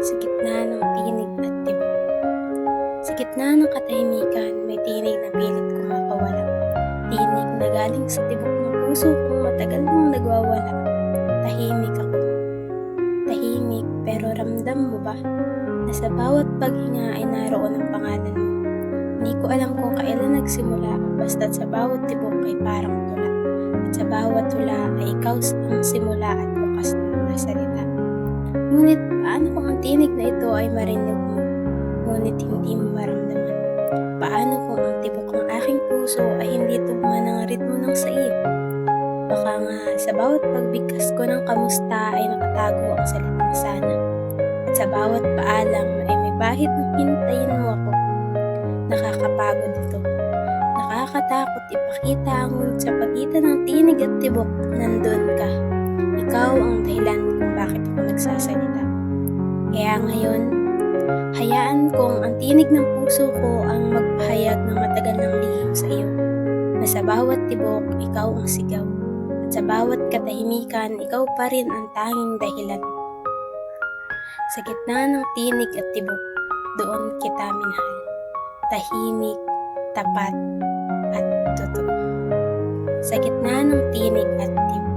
sa gitna ng tinig at tibok. Sa gitna ng katahimikan, may tinig na pilit kumakawala. Tinig na galing sa tibok ng puso kung matagal nang nagwawala. Tahimik ako. Tahimik, pero ramdam mo ba na sa bawat paghinga ay naroon ang pangalan mo? Hindi ko alam kung kailan nagsimula, basta't sa bawat tibok ay parang tula. At sa bawat tula ay ikaw ang simula at bukas na mga salita. Ngunit paano kung ang tinig na ito ay marinig mo, ngunit hindi mo maramdaman? Paano kung ang tibok ng aking puso ay hindi tugma ng ritmo ng saib? Baka nga sa bawat pagbigkas ko ng kamusta ay nakatago ang salitang sana. At sa bawat paalam ay may bahid ng hintayin mo ako. Nakakapagod ito. Nakakatakot ipakita ang ngunit sa pagitan ng tinig at tibok, nandun ka. Ikaw ang dahilan kung bakit ako nagsasalita. Kaya ngayon, hayaan kong ang tinig ng puso ko ang magpahayag ng matagal ng lihim sa iyo. Na sa bawat tibok, ikaw ang sigaw. At sa bawat katahimikan, ikaw pa rin ang tanging dahilan. Sa gitna ng tinig at tibok, doon kita minahal. Tahimik, tapat, at totoo. Sa gitna ng tinig at tibok,